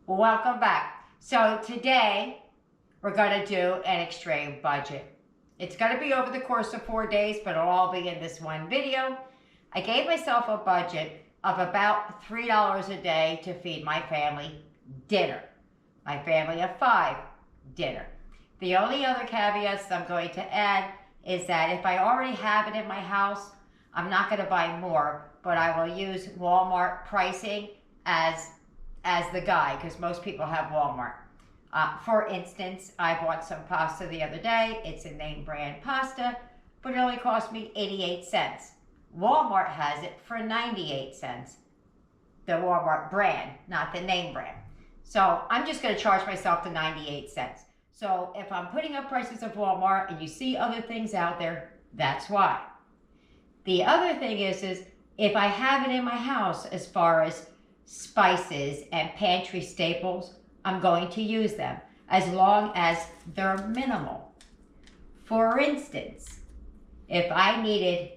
Welcome back. So today we're going to do an extreme budget. It's going to be over the course of 4 days, but it'll all be in this one video. I gave myself a budget of about $3 a day to feed my family dinner. My family of 5 dinner. The only other caveats I'm going to add is that if I already have it in my house, I'm not going to buy more, but I will use Walmart pricing as the guide, because most people have Walmart. For instance, I bought some pasta the other day. It's a name brand pasta, but it only cost me 88 cents. Walmart has it for 98 cents. The Walmart brand, not the name brand. So I'm just going to charge myself the 98 cents. So if I'm putting up prices of Walmart and you see other things out there, that's why. The other thing is if I have it in my house as far as spices and pantry staples, I'm going to use them as long as they're minimal. For instance, if I needed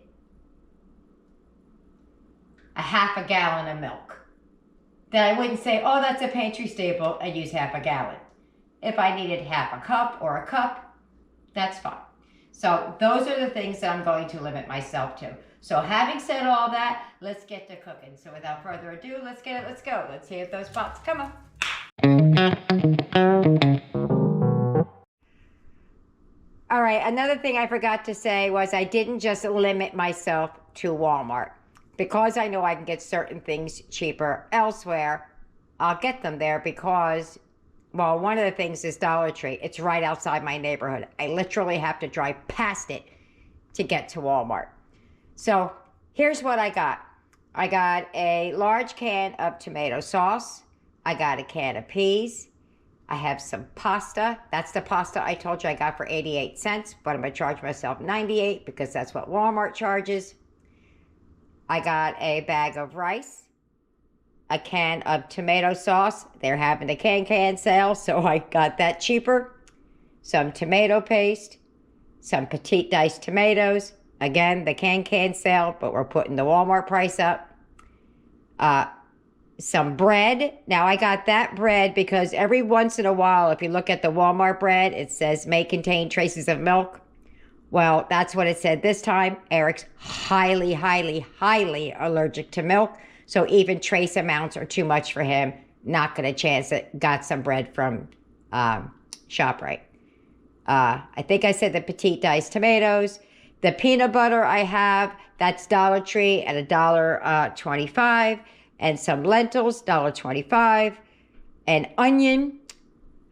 a half a gallon of milk, then I wouldn't say, oh, that's a pantry staple, and use half a gallon. If I needed half a cup or a cup, that's fine. So those are the things that I'm going to limit myself to. So having said all that, let's get to cooking. So without further ado, let's go. Let's heat up those pots. Come on. All right, another thing I forgot to say was I didn't just limit myself to Walmart. Because I know I can get certain things cheaper elsewhere, I'll get them there because, well, one of the things is Dollar Tree. It's right outside my neighborhood. I literally have to drive past it to get to Walmart. So here's what I got. I got a large can of tomato sauce. I got a can of peas. I have some pasta. That's the pasta I told you I got for 88 cents, but I'm going to charge myself 98 because that's what Walmart charges. I got a bag of rice, a can of tomato sauce. They're having a can sale, so I got that cheaper. Some tomato paste, some petite diced tomatoes. Again, the can sale, but we're putting the Walmart price up. Some bread. Now, I got that bread because every once in a while, if you look at the Walmart bread, it says may contain traces of milk. Well, that's what it said this time. Eric's highly allergic to milk. So even trace amounts are too much for him. Not going to chance it. Got some bread from ShopRite. I think I said the petite diced tomatoes. The peanut butter I have, that's Dollar Tree at $1.25. And some lentils, $1.25. An onion.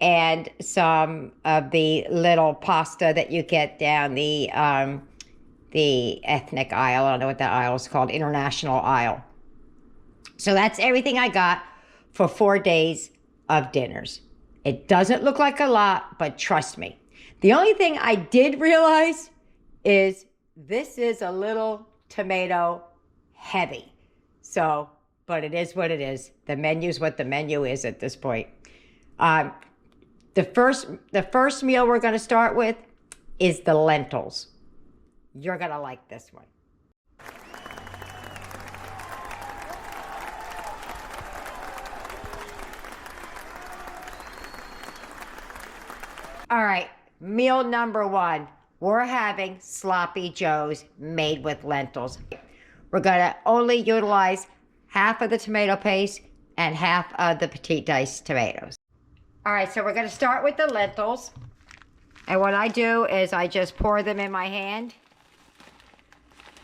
And some of the little pasta that you get down the ethnic aisle. I don't know what that aisle is called, international aisle. So that's everything I got for 4 days of dinners. It doesn't look like a lot, but trust me. The only thing I did realize is this is a little tomato heavy. So, but it is what it is. The menu's what the menu is at this point. The first meal we're going to start with is the lentils. You're going to like this one. All right, meal number 1. We're having sloppy joes made with lentils. We're going to only utilize half of the tomato paste and half of the petite diced tomatoes. All right, so we're going to start with the lentils. And what I do is I just pour them in my hand.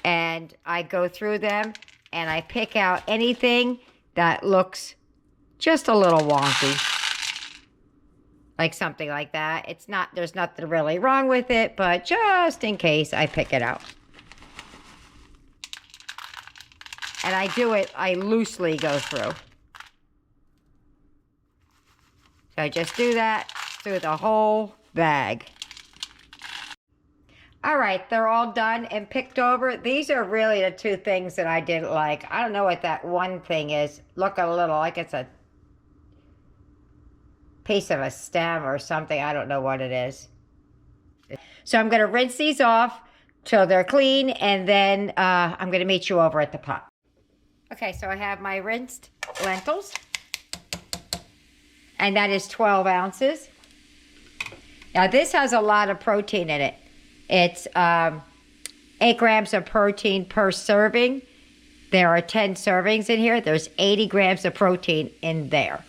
And I go through them and I pick out anything that looks just a little wonky. Like something like that. It's not, there's nothing really wrong with it, but just in case I pick it out. And I loosely go through. So just do that through the whole bag. All right, they're all done and picked over. These are really the 2 things that I didn't like. I don't know what that one thing is. Look a little like it's a piece of a stem or something. I don't know what it is. So I'm going to rinse these off till they're clean, and then I'm going to meet you over at the pot. Okay, so I have my rinsed lentils. and that is 12 ounces. Now this has a lot of protein in it. It's 8 grams of protein per serving. There are 10 servings in here. There's 80 grams of protein in there.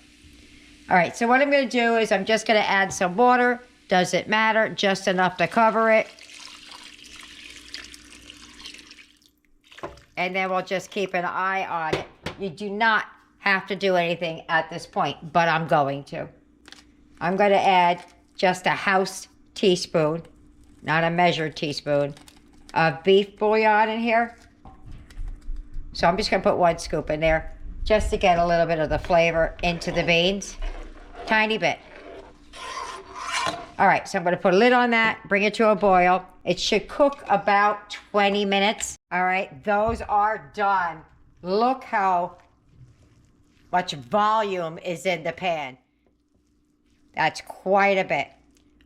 All right, so what I'm going to do is I'm just going to add some water. Doesn't matter, just enough to cover it. And then we'll just keep an eye on it. You do not have to do anything at this point, but I'm going to. I'm going to add just a house teaspoon, not a measured teaspoon, of beef bouillon in here. So I'm just going to put 1 scoop in there just to get a little bit of the flavor into the beans. Tiny bit. All right, so I'm going to put a lid on that, bring it to a boil. It should cook about 20 minutes. All right, those are done. Look how much volume is in the pan. That's quite a bit.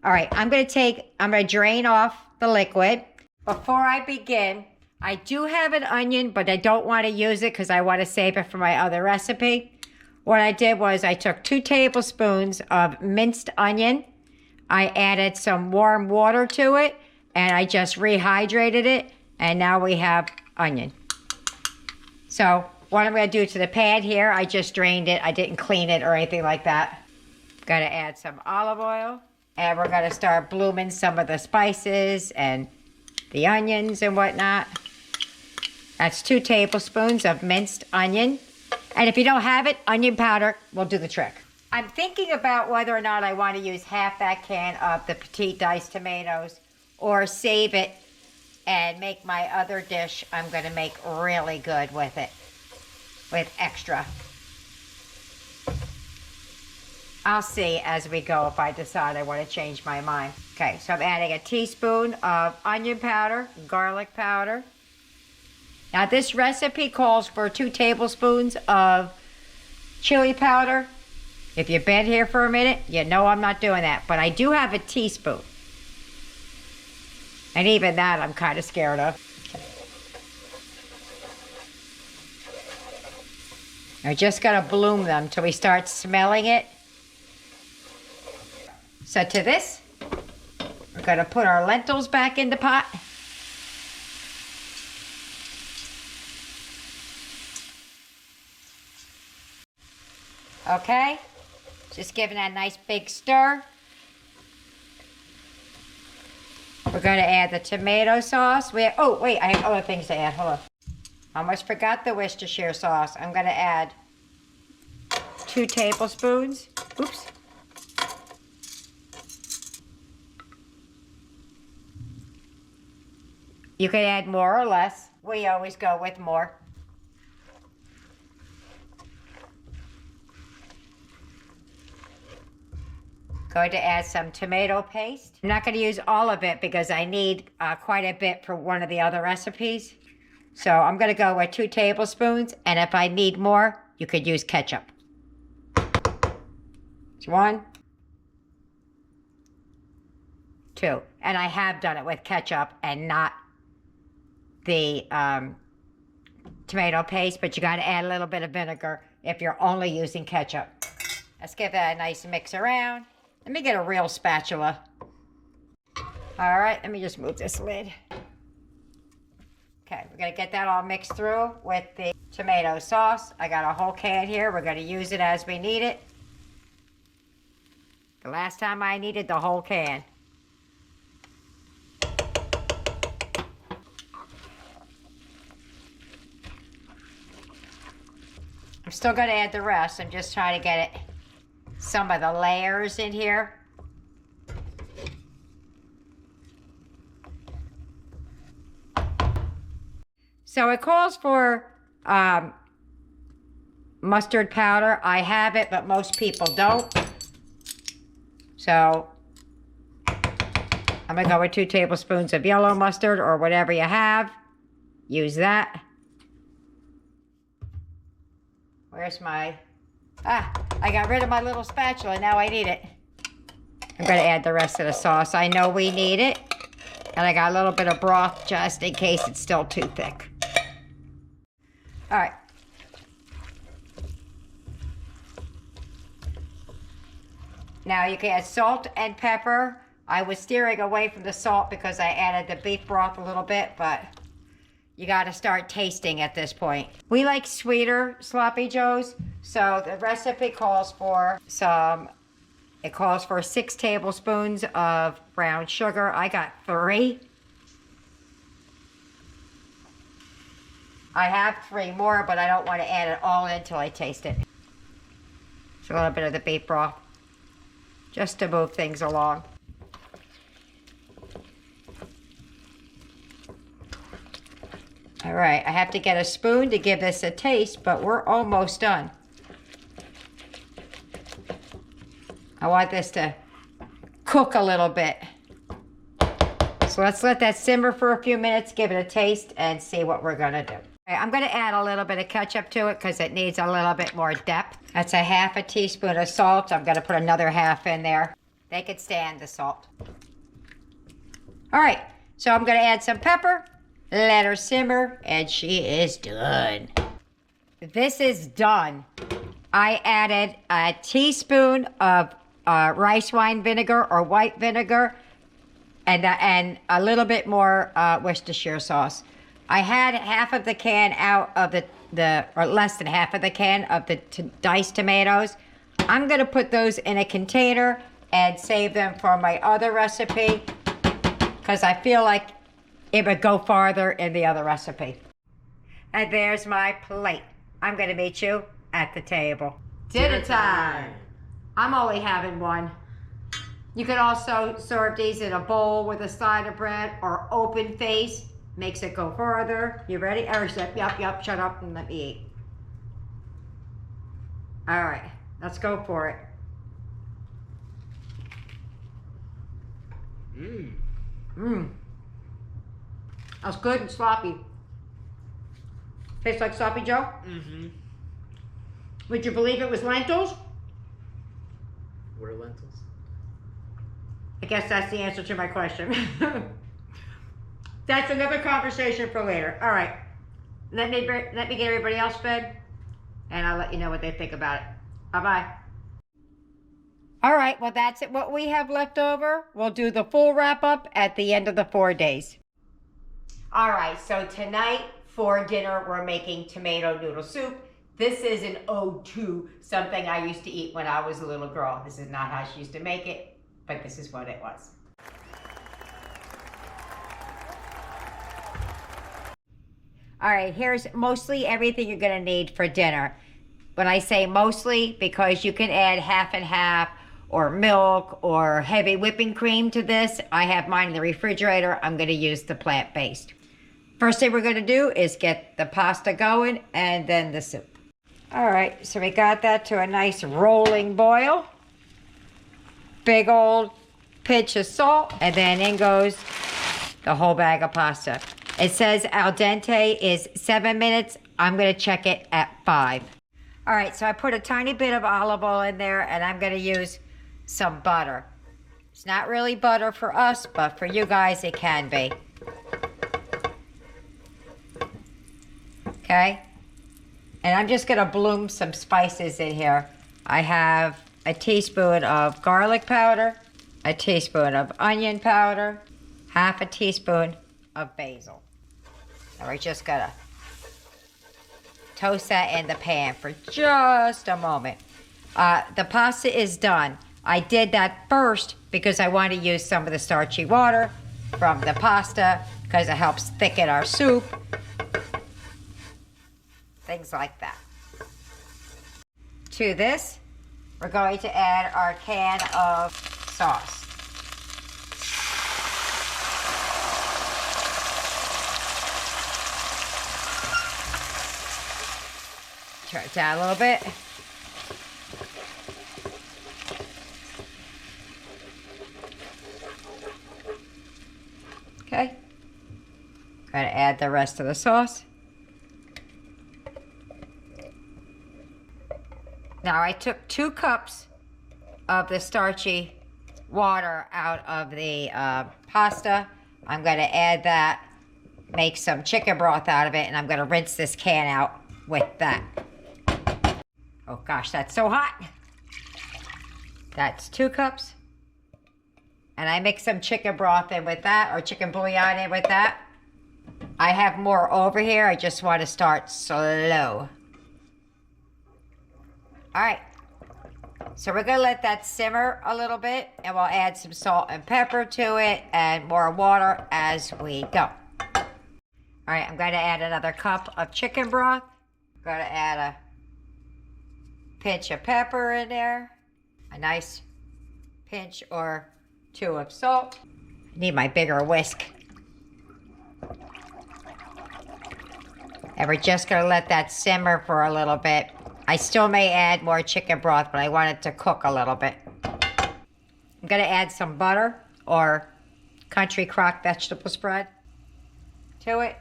All right, I'm going to drain off the liquid. Before I begin, I do have an onion, but I don't want to use it because I want to save it for my other recipe. What I did was I took 2 tablespoons of minced onion. I added some warm water to it, and I just rehydrated it, and now we have onion. So what I'm going to do to the pan here, I just drained it. I didn't clean it or anything like that. Got to add some olive oil, and we're going to start blooming some of the spices and the onions and whatnot. That's 2 tablespoons of minced onion. And if you don't have it, onion powder will do the trick. I'm thinking about whether or not I want to use half that can of the Appetit diced tomatoes or save it and make my other dish I'm going to make really good with it, with extra. I'll see as we go if I decide I want to change my mind. Okay, so I'm adding a teaspoon of onion powder, garlic powder. Now this recipe calls for 2 tablespoons of chili powder. If you've been here for a minute, you know I'm not doing that, but I do have a teaspoon. And even that I'm kind of scared of. We're just gonna bloom them till we start smelling it. So to this, we're gonna put our lentils back in the pot. Okay, just giving that a nice big stir. We're going to add the tomato sauce. Oh, wait, I have other things to add. Hold on. Almost forgot the Worcestershire sauce. I'm going to add 2 tablespoons. Oops. You can add more or less. We always go with more. Going to add some tomato paste. I'm not going to use all of it because I need quite a bit for one of the other recipes. So I'm going to go with 2 tablespoons, and if I need more, you could use ketchup. It's 1, 2. And I have done it with ketchup and not the tomato paste, but you got to add a little bit of vinegar if you're only using ketchup. Let's give that a nice mix around. Let me get a real spatula. All right, let me just move this lid. Okay, we're gonna get that all mixed through with the tomato sauce. I got a whole can here. We're gonna use it as we need it. The last time I needed the whole can. I'm still gonna add the rest. I'm just trying to get it, some of the layers in here. So it calls for mustard powder. I have it, but most people don't. So I'm gonna go with 2 tablespoons of yellow mustard or whatever you have. Use that. Where's my, I got rid of my little spatula, now I need it. I'm gonna add the rest of the sauce. I know we need it. And I got a little bit of broth just in case it's still too thick. All right. Now you can add salt and pepper. I was steering away from the salt because I added the beef broth a little bit, but you got to start tasting at this point. We like sweeter sloppy joes, so the recipe calls for it calls for 6 tablespoons of brown sugar. I got 3. I have 3 more, but I don't want to add it all in until I taste it. Just a little bit of the beef broth, just to move things along. All right, I have to get a spoon to give this a taste, but we're almost done. I want this to cook a little bit. So let's let that simmer for a few minutes, give it a taste, and see what we're gonna do. Okay, I'm gonna add a little bit of ketchup to it because it needs a little bit more depth. That's a half a teaspoon of salt. I'm gonna put another half in there. They could stand the salt. All right, so I'm gonna add some pepper. Let her simmer, and she is done. This is done. I added a teaspoon of rice wine vinegar or white vinegar, and a little bit more Worcestershire sauce. I had half of the can out of or less than half of the can of the diced tomatoes. I'm gonna put those in a container and save them for my other recipe because I feel like it would go farther in the other recipe. And there's my plate. I'm gonna meet you at the table. Dinner time. I'm only having one. You can also serve these in a bowl with a side of bread or open face. Makes it go farther. You ready? Yep, shut up and let me eat. All right, let's go for it. That's good and sloppy. Tastes like sloppy Joe? Mm-hmm. Would you believe it was lentils? What are lentils? I guess that's the answer to my question. That's another conversation for later. All right. Let me get everybody else fed, and I'll let you know what they think about it. Bye-bye. All right, well, that's it. What we have left over, we'll do the full wrap-up at the end of the 4 days. All right, so tonight for dinner, we're making tomato noodle soup. This is an ode to something I used to eat when I was a little girl. This is not how she used to make it, but this is what it was. All right, here's mostly everything you're gonna need for dinner. When I say mostly, because you can add half and half or milk or heavy whipping cream to this. I have mine in the refrigerator. I'm gonna use the plant-based. First thing we're gonna do is get the pasta going and then the soup. All right, so we got that to a nice rolling boil. Big old pinch of salt, and then in goes the whole bag of pasta. It says al dente is 7 minutes. I'm gonna check it at 5. All right, so I put a tiny bit of olive oil in there, and I'm gonna use some butter. It's not really butter for us, but for you guys, it can be. Okay, and I'm just gonna bloom some spices in here. I have a teaspoon of garlic powder, a teaspoon of onion powder, half a teaspoon of basil. And we're just gonna toast that in the pan for just a moment. The pasta is done. I did that first because I want to use some of the starchy water from the pasta because it helps thicken our soup. Things like that. To this, we're going to add our can of sauce. Turn it down a little bit. Okay. Gotta add the rest of the sauce. Now I took 2 cups of the starchy water out of the pasta. I'm gonna add that, make some chicken broth out of it, and I'm gonna rinse this can out with that. Oh gosh, that's so hot. That's 2 cups. And I mix some chicken broth in with that, or chicken bouillon in with that. I have more over here. I just want to start slow. All right. So we're going to let that simmer a little bit, and we'll add some salt and pepper to it and more water as we go. All right, I'm going to add another cup of chicken broth. I'm going to add a pinch of pepper in there, a nice pinch or 2 of salt. I need my bigger whisk. And we're just going to let that simmer for a little bit. I still may add more chicken broth, but I want it to cook a little bit. I'm going to add some butter or country crock vegetable spread to it.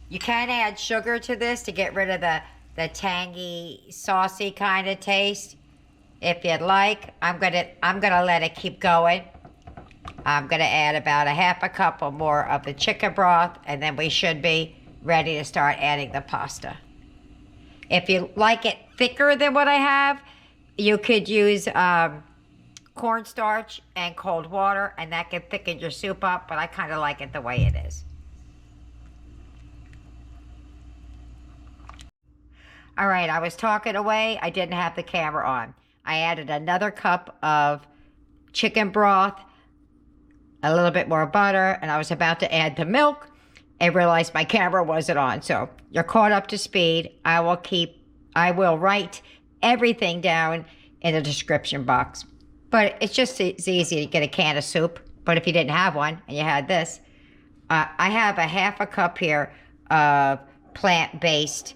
You can add sugar to this to get rid of the tangy, saucy kind of taste. If you'd like, I'm gonna let it keep going. I'm gonna add about a half a cup or more of the chicken broth, and then we should be ready to start adding the pasta. If you like it thicker than what I have, you could use cornstarch and cold water, and that can thicken your soup up, but I kind of like it the way it is. All right, I was talking away. I didn't have the camera on. I added another cup of chicken broth, a little bit more butter, and I was about to add the milk and realized my camera wasn't on. So you're caught up to speed. I will write everything down in the description box. But it's just it's easy to get a can of soup. But if you didn't have one and you had this, I have a half a cup here of plant-based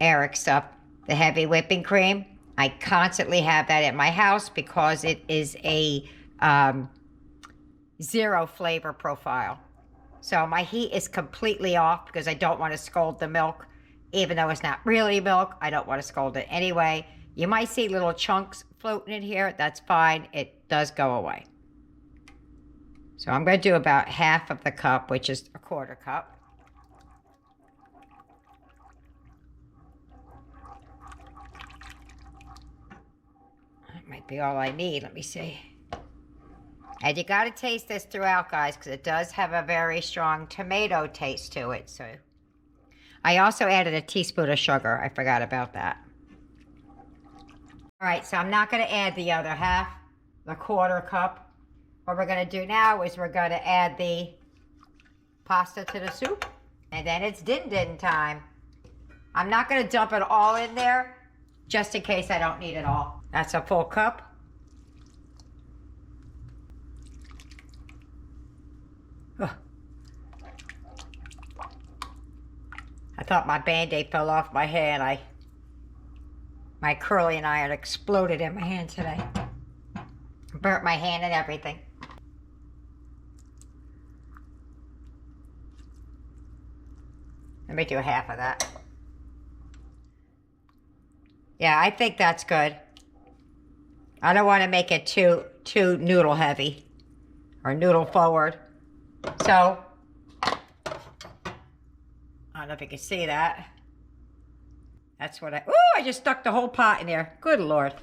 Eric stuff, the heavy whipping cream. I constantly have that at my house because it is a 0 flavor profile. So my heat is completely off because I don't want to scald the milk. Even though it's not really milk, I don't want to scald it anyway. You might see little chunks floating in here. That's fine. It does go away. So I'm going to do about half of the cup, which is a 1/4 cup. That might be all I need. Let me see. And you got to taste this throughout, guys, because it does have a very strong tomato taste to it. So I also added a teaspoon of sugar. I forgot about that. All right, so I'm not going to add the other half, the 1/4 cup. What we're going to do now is we're going to add the pasta to the soup, and then it's din-din time. I'm not going to dump it all in there, just in case I don't need it all. That's a full cup. Ugh. I thought my Band-Aid fell off my hand. My curling iron exploded in my hand today. Burnt my hand and everything. Let me do half of that. Yeah, I think that's good. I don't want to make it too noodle heavy or noodle forward. So, I don't know if you can see that. That's what I just stuck the whole pot in there. Good Lord.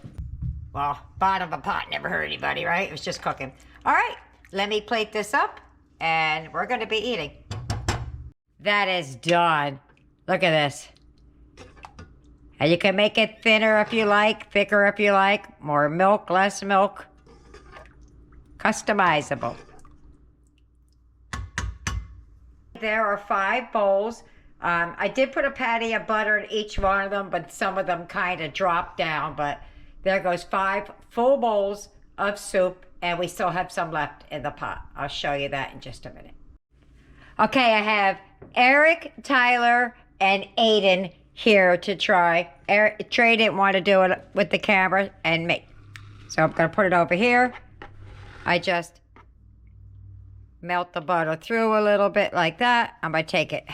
Well, bottom of a pot never hurt anybody, right? It was just cooking. All right, let me plate this up, and we're going to be eating. That is done. Look at this. And you can make it thinner if you like, thicker if you like, more milk, less milk. Customizable. There are 5 bowls. I did put a patty of butter in each one of them, but some of them kind of dropped down. But there goes 5 full bowls of soup, and we still have some left in the pot. I'll show you that in just a minute. Okay, I have Eric, Tyler, and Aiden here to try. Trey didn't want to do it with the camera, and me. So I'm going to put it over here. I just melt the butter through a little bit like that. I'm going to take it.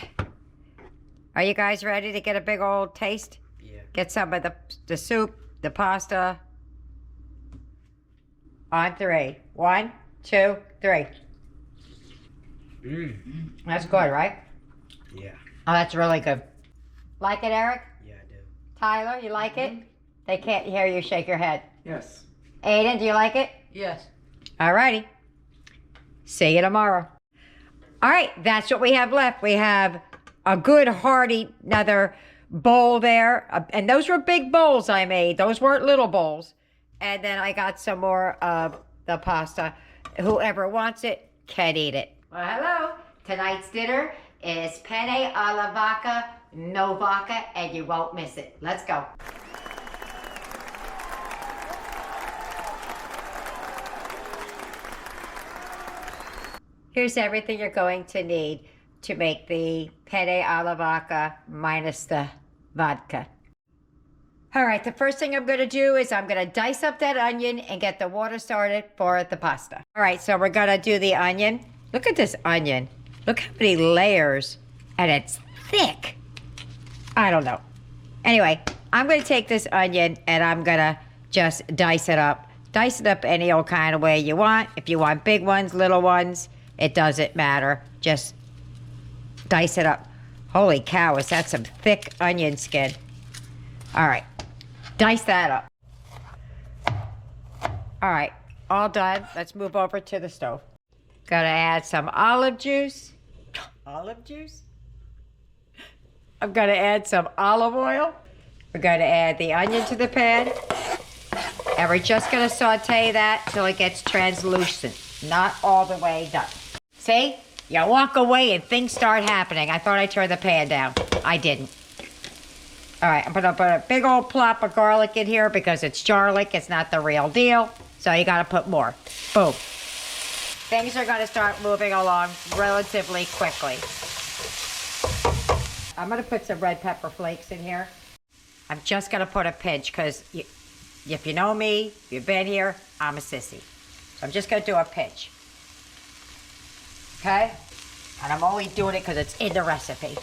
Are you guys ready to get a big old taste? Yeah. Get some of the soup, the pasta. On 3. 1, 2, 3. That's good, right? Yeah. Oh, that's really good. Like it, Eric? Yeah, I do. Tyler, you like it? They can't hear you shake your head. Yes. Aiden, do you like it? Yes. Alrighty. See you tomorrow. Alright, that's what we have left. We have a good hearty another bowl there. And those were big bowls I made. Those weren't little bowls. And then I got some more of the pasta. Whoever wants it can eat it. Well, hello. Tonight's dinner is penne alla vodka, no vodka, and you won't miss it. Let's go. Here's everything you're going to need to make the penne alla vodka minus the vodka. All right, the first thing I'm going to do is I'm going to dice up that onion and get the water started for the pasta. All right, so we're going to do the onion. Look at this onion. Look how many layers, and it's thick. I don't know. Anyway, I'm going to take this onion and I'm going to just dice it up. Dice it up any old kind of way you want. If you want big ones, little ones, it doesn't matter. Just dice it up. Holy cow, is that some thick onion skin? All right, dice that up. All right, all done. Let's move over to the stove. Gotta add some olive juice. Olive juice? I'm gonna add some olive oil. We're gonna add the onion to the pan. And we're just gonna saute that till it gets translucent. Not all the way done. See? You walk away and things start happening. I thought I turned the pan down. I didn't. All right, I'm gonna put a big old plop of garlic in here because it's garlic. It's not the real deal. So you gotta put more. Boom. Things are gonna start moving along relatively quickly. I'm gonna put some red pepper flakes in here. I'm just gonna put a pinch because if you know me, if you've been here, I'm a sissy. So I'm just gonna do a pinch. Okay? And I'm only doing it because it's in the recipe.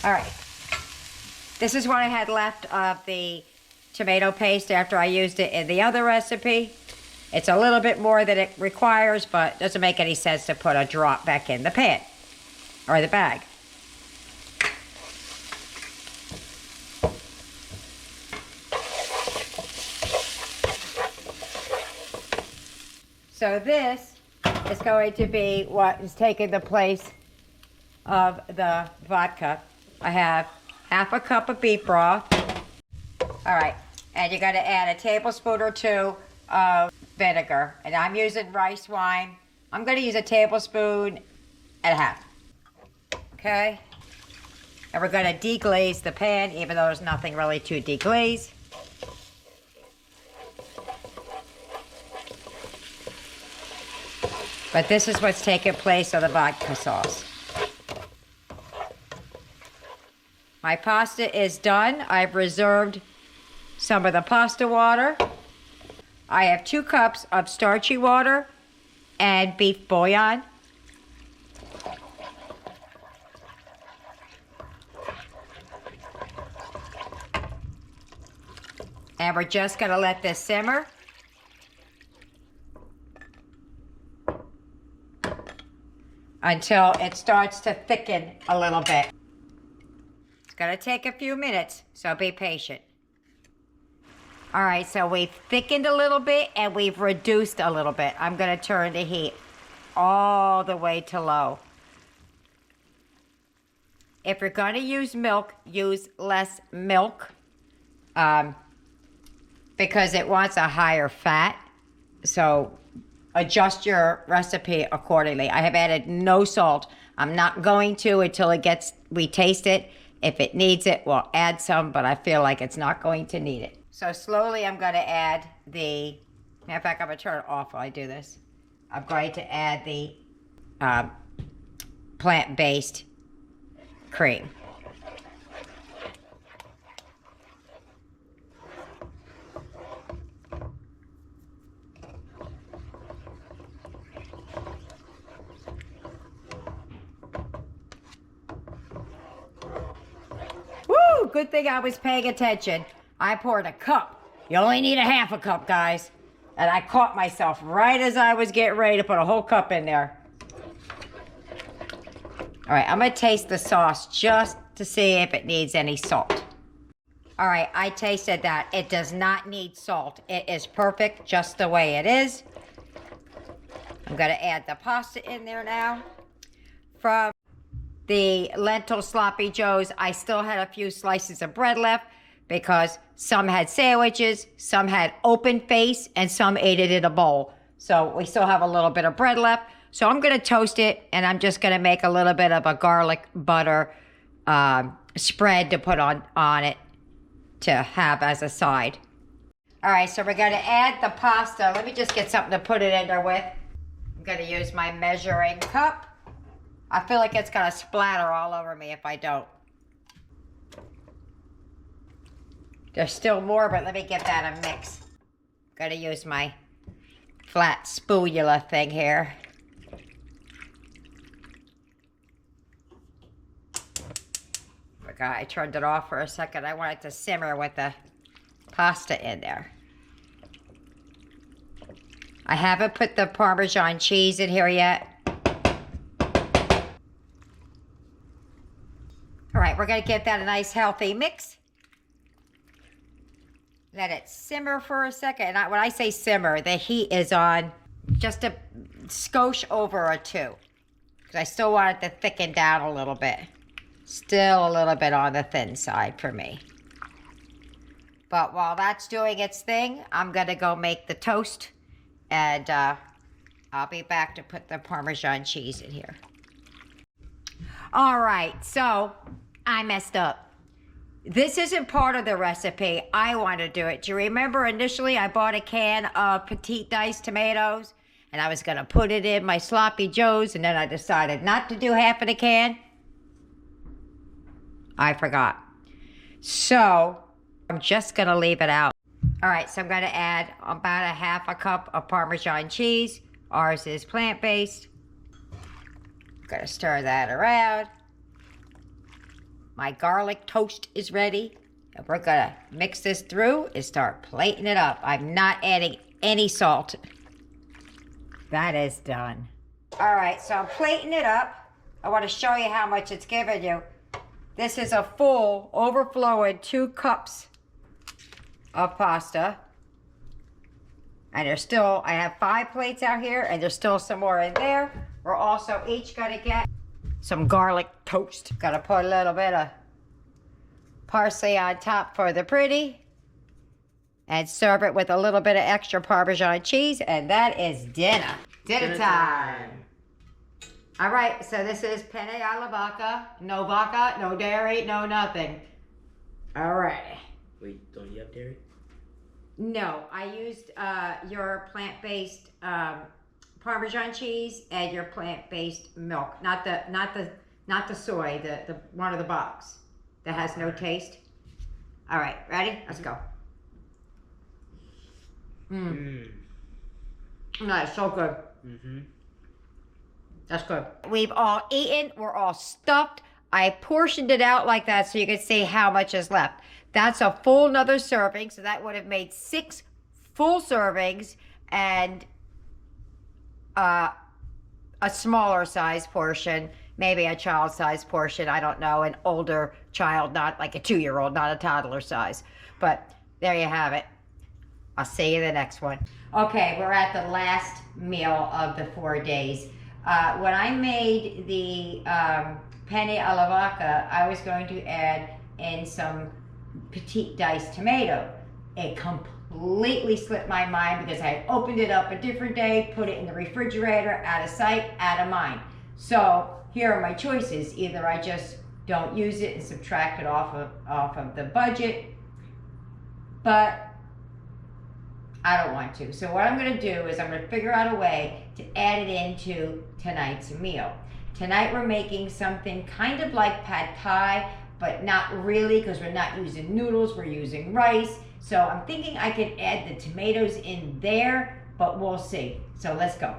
All right. This is what I had left of the tomato paste after I used it in the other recipe. It's a little bit more than it requires, but it doesn't make any sense to put a drop back in the pan or the bag. So this is going to be what is taking the place of the vodka. I have half a cup of beef broth. All right, and you're gonna add a tablespoon or two of vinegar. And I'm using rice wine. I'm gonna use a tablespoon and a half. Okay? And we're gonna deglaze the pan, even though there's nothing really to deglaze. But this is what's taking place of the vodka sauce. My pasta is done. I've reserved some of the pasta water. I have 2 cups of starchy water and beef bouillon. And we're just gonna let this simmer. Until it starts to thicken a little bit. It's gonna take a few minutes, so be patient. All right, so we've thickened a little bit and we've reduced a little bit. I'm gonna turn the heat all the way to low. If you're gonna use milk, use less milk because it wants a higher fat. So adjust your recipe accordingly. I have added no salt. I'm not going to until we taste it. If it needs it, we'll add some, but I feel like it's not going to need it. So slowly I'm going to add the, matter of fact, I'm going to turn it off while I do this. I'm going to add the plant-based cream. Woo! Good thing I was paying attention. I poured a cup. You only need a half a cup, guys. And I caught myself right as I was getting ready to put a whole cup in there. All right, I'm gonna taste the sauce just to see if it needs any salt. All right, I tasted that. It does not need salt. It is perfect just the way it is. I'm going to add the pasta in there now. From the lentil sloppy joes, I still had a few slices of bread left because some had sandwiches, some had open face, and some ate it in a bowl. So we still have a little bit of bread left. So I'm going to toast it, and I'm just going to make a little bit of a garlic butter spread to put on it to have as a side. All right, so we're going to add the pasta. Let me just get something to put it in there with. I'm going to use my measuring cup. I feel like it's going to splatter all over me if I don't. There's still more, but let me get that a mix. Got to use my flat spatula thing here. I turned it off for a second. I want it to simmer with the pasta in there. I haven't put the Parmesan cheese in here yet. All right, we're going to give that a nice healthy mix. Let it simmer for a second. And when I say simmer, the heat is on just a skosh over a 2. Because I still want it to thicken down a little bit. Still a little bit on the thin side for me. But while that's doing its thing, I'm going to go make the toast. And I'll be back to put the Parmesan cheese in here. All right, so I messed up. This isn't part of the recipe. I want to do it. Do you remember initially I bought a can of Appetit diced tomatoes? And I was going to put it in my sloppy joes. And then I decided not to do half of the can. I forgot. So I'm just going to leave it out. All right, so I'm going to add about a half a cup of Parmesan cheese. Ours is plant-based. Going to stir that around. My garlic toast is ready. And we're going to mix this through and start plating it up. I'm not adding any salt. That is done. All right, so I'm plating it up. I want to show you how much it's giving you. This is a full, overflowing 2 cups of pasta. And there's still, I have 5 plates out here, and there's still some more in there. We're also each gonna get some garlic toast. Gotta put a little bit of parsley on top for the pretty. And serve it with a little bit of extra Parmesan cheese, and that is dinner. Dinner time. All right, so this is penne alla vodka. No vodka, no dairy, no nothing. All right. Wait, don't you have dairy? No, I used your plant-based Parmesan cheese and your plant-based milk. Not the soy, the one of the box that has no taste. All right, ready? Let's go. That's so good. That's good. We've all eaten. We're all stuffed. I portioned it out like that so you can see how much is left. That's a full another serving. So that would have made 6 full servings and a smaller size portion. Maybe a child size portion. I don't know. An older child, not like a 2-year-old, not a toddler size. But there you have it. I'll see you the next one. Okay, we're at the last meal of the 4 days. When I made the penne alla vodka, I was going to add in some Appetit diced tomato. It completely slipped my mind because I had opened it up a different day, put it in the refrigerator, out of sight, out of mind. So here are my choices. Either I just don't use it and subtract it off of the budget, but I don't want to. So what I'm going to do is I'm going to figure out a way to add it into tonight's meal. Tonight we're making something kind of like pad thai, but not really because we're not using noodles, we're using rice. So I'm thinking I could add the tomatoes in there, but we'll see. So let's go.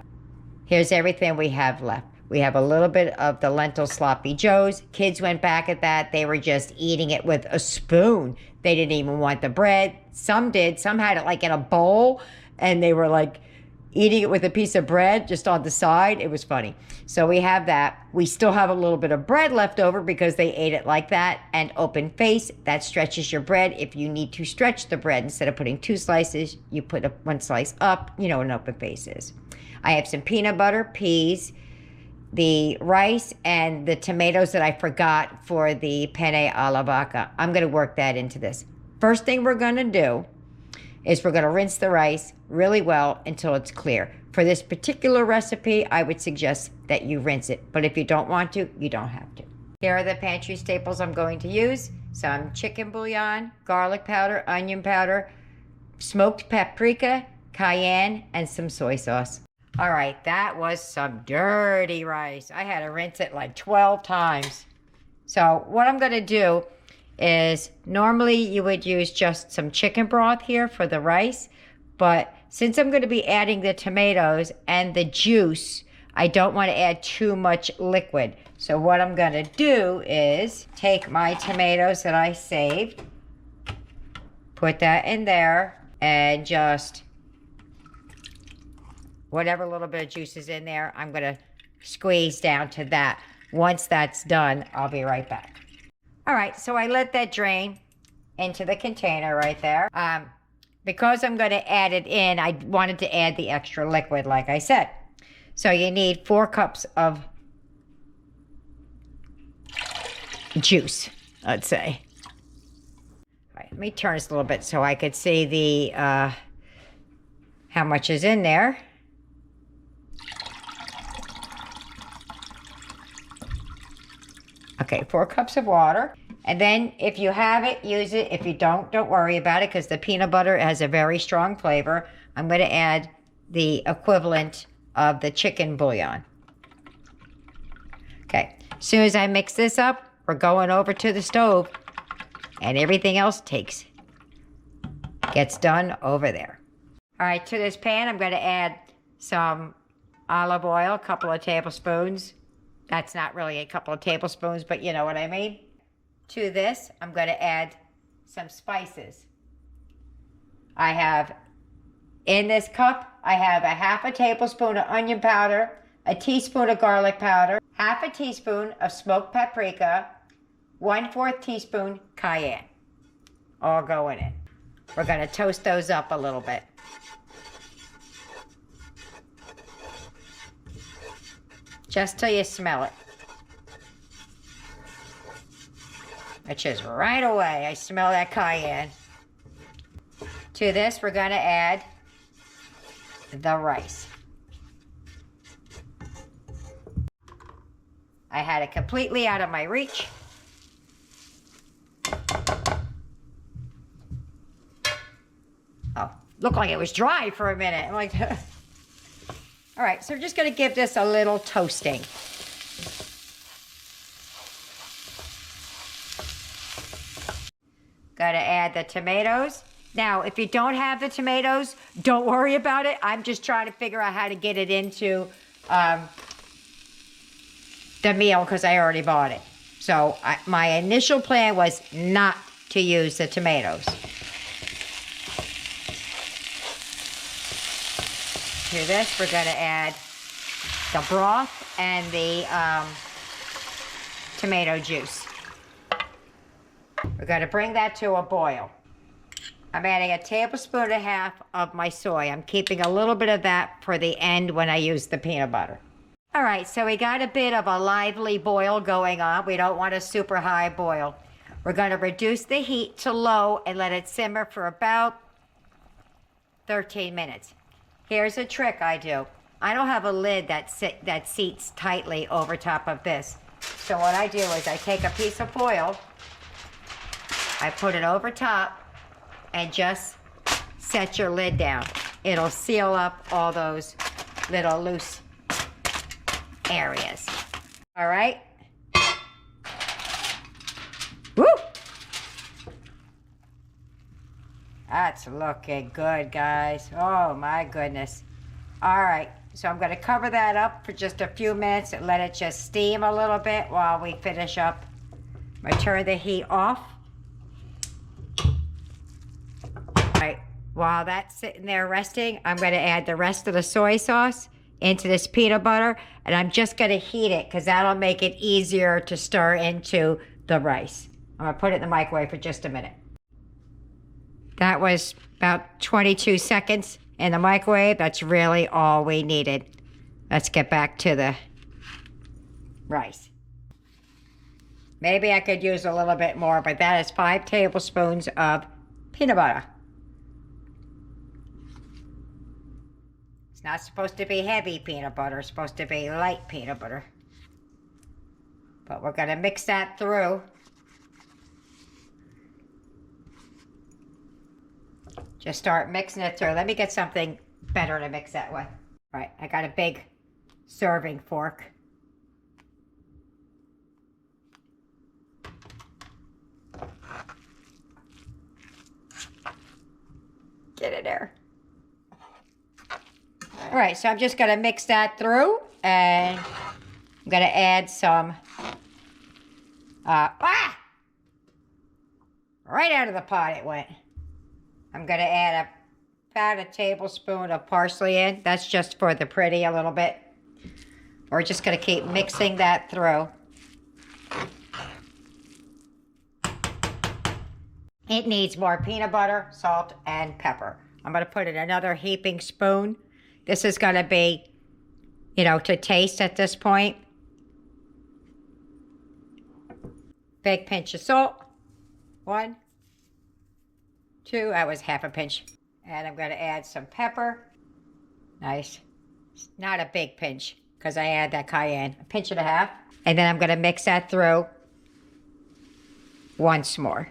Here's everything we have left. We have a little bit of the lentil sloppy joes. Kids went back at that. They were just eating it with a spoon. They didn't even want the bread. Some did. Some had it like in a bowl, and they were like eating it with a piece of bread just on the side. It was funny. So we have that. We still have a little bit of bread left over because they ate it like that. And open face, that stretches your bread. If you need to stretch the bread, instead of putting 2 slices, you put one slice up. You know what an open face is. I have some peanut butter, peas, the rice, and the tomatoes that I forgot for the penne alla vodka. I'm going to work that into this. First thing we're going to do is we're going to rinse the rice really well until it's clear. For this particular recipe, I would suggest that you rinse it. But if you don't want to, you don't have to. Here are the pantry staples I'm going to use. Some chicken bouillon, garlic powder, onion powder, smoked paprika, cayenne, and some soy sauce. All right, that was some dirty rice. I had to rinse it like 12 times. So what I'm going to do is, normally you would use just some chicken broth here for the rice, but since I'm going to be adding the tomatoes and the juice, I don't want to add too much liquid. So what I'm going to do is take my tomatoes that I saved, put that in there, and just whatever little bit of juice is in there, I'm going to squeeze down to that. Once that's done, I'll be right back. All right, so I let that drain into the container right there. Because I'm going to add it in, I wanted to add the extra liquid, like I said. So you need 4 cups of juice, let's say. All right, let me turn this a little bit so I could see the how much is in there. Okay, 4 cups of water. And then if you have it, use it. If you don't worry about it, because the peanut butter has a very strong flavor. I'm going to add the equivalent of the chicken bouillon. Okay, as soon as I mix this up, we're going over to the stove. And everything else gets done over there. All right, to this pan, I'm going to add some olive oil, a couple of tablespoons. That's not really a couple of tablespoons, but you know what I mean. To this, I'm going to add some spices. I have, in this cup, I have a half a tablespoon of onion powder, a teaspoon of garlic powder, half a teaspoon of smoked paprika, 1/4 teaspoon cayenne. All going in. We're going to toast those up a little bit. Just till you smell it. Which is right away. I smell that cayenne. To this, we're going to add the rice. I had it completely out of my reach. Oh, looked like it was dry for a minute. I'm like, all right, so we're just going to give this a little toasting. Got to add the tomatoes. Now, if you don't have the tomatoes, don't worry about it. I'm just trying to figure out how to get it into the meal because I already bought it. So my initial plan was not to use the tomatoes. To this, we're going to add the broth and the tomato juice. We're going to bring that to a boil. I'm adding 1.5 tablespoons of my soy. I'm keeping a little bit of that for the end when I use the peanut butter. All right, so we got a bit of a lively boil going on. We don't want a super high boil. We're going to reduce the heat to low and let it simmer for about 13 minutes. Here's a trick I do. I don't have a lid that seats tightly over top of this. So what I do is I take a piece of foil, I put it over top, and just set your lid down. It'll seal up all those little loose areas. All right? Woo! That's looking good, guys. Oh my goodness. All right, so I'm gonna cover that up for just a few minutes and let it just steam a little bit while we finish up. I'm gonna turn the heat off. All right, While that's sitting there resting, I'm going to add the rest of the soy sauce into this peanut butter, and I'm just going to heat it because that'll make it easier to stir into the rice. I'm going to put it in the microwave for just a minute. That was about 22 seconds in the microwave. That's really all we needed. Let's get back to the rice. Maybe I could use a little bit more, but that is 5 tablespoons of peanut butter. It's not supposed to be heavy peanut butter. It's supposed to be light peanut butter. But we're going to mix that through. Just start mixing it through. Let me get something better to mix that with. All right, I got a big serving fork. Get it there. All right, so I'm just going to mix that through, and I'm going to add some, right out of the pot it went. I'm going to add about a tablespoon of parsley in. That's just for the pretty a little bit. We're just going to keep mixing that through. It needs more peanut butter, salt, and pepper. I'm going to put in another heaping spoon. This is going to be, you know, to taste at this point. Big pinch of salt. 1, 2, that was half a pinch. And I'm going to add some pepper. Nice. Not a big pinch because I add that cayenne. A pinch and a half. And then I'm going to mix that through once more.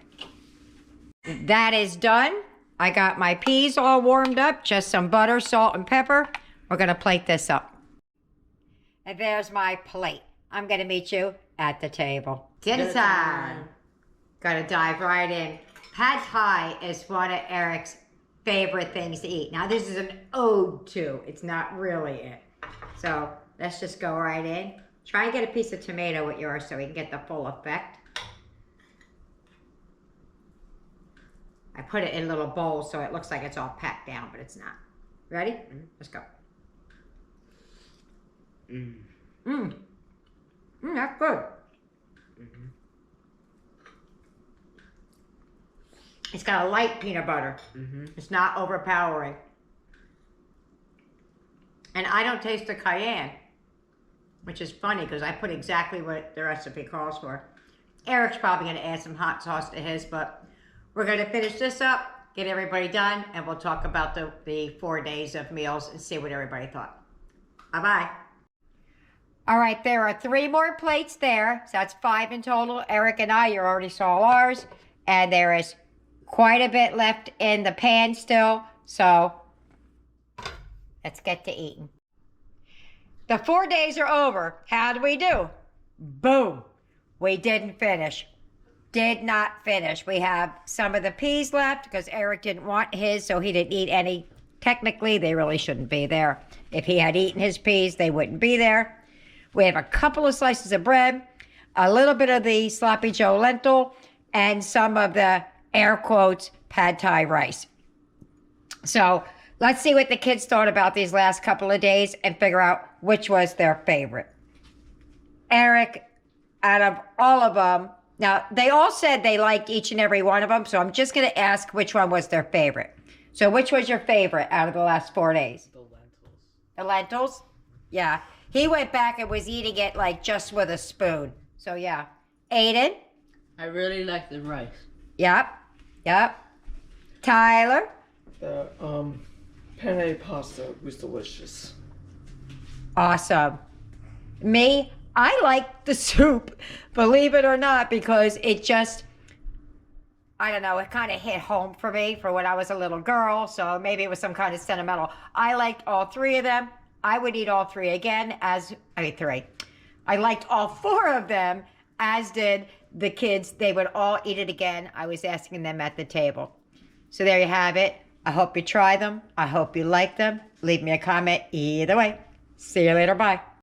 That is done. I got my peas all warmed up, just some butter, salt, and pepper. We're going to plate this up. And there's my plate. I'm going to meet you at the table. Dinner time. Got to dive right in. Pad Thai is one of Eric's favorite things to eat. Now, this is an ode to. It's not really it. So, let's just go right in. Try and get a piece of tomato with yours so we can get the full effect. I put it in little bowls so it looks like it's all packed down, but it's not. Ready? Let's go. That's good. It's got a light peanut butter. It's not overpowering. And I don't taste the cayenne, which is funny because I put exactly what the recipe calls for. Eric's probably going to add some hot sauce to his, but we're going to finish this up, get everybody done, and we'll talk about the 4 days of meals and see what everybody thought. Bye-bye. All right, there are 3 more plates there. So that's 5 in total. Eric and I, you already saw ours. And there is quite a bit left in the pan still. So let's get to eating. The 4 days are over. How do we do? Boom. We didn't finish. Did not finish. We have some of the peas left because Eric didn't want his, so he didn't eat any. Technically, they really shouldn't be there. If he had eaten his peas, they wouldn't be there. We have a couple of slices of bread, a little bit of the sloppy Joe lentil, and some of the, air quotes, pad thai rice. So let's see what the kids thought about these last couple of days and figure out which was their favorite. Eric, out of all of them, now, they all said they liked each and every one of them, so I'm just going to ask which one was their favorite. So which was your favorite out of the last 4 days? The lentils. The lentils? Yeah. He went back and was eating it like just with a spoon. So, yeah. Aiden? I really like the rice. Yep. Tyler? The penne pasta was delicious. Awesome. Me? I like the soup, believe it or not, because it just, I don't know, it kind of hit home for me for when I was a little girl, so maybe it was some kind of sentimental. I liked all 3 of them. I would eat all 3 again, 3. I liked all 4 of them, as did the kids. They would all eat it again. I was asking them at the table. So there you have it. I hope you try them. I hope you like them. Leave me a comment either way. See you later. Bye.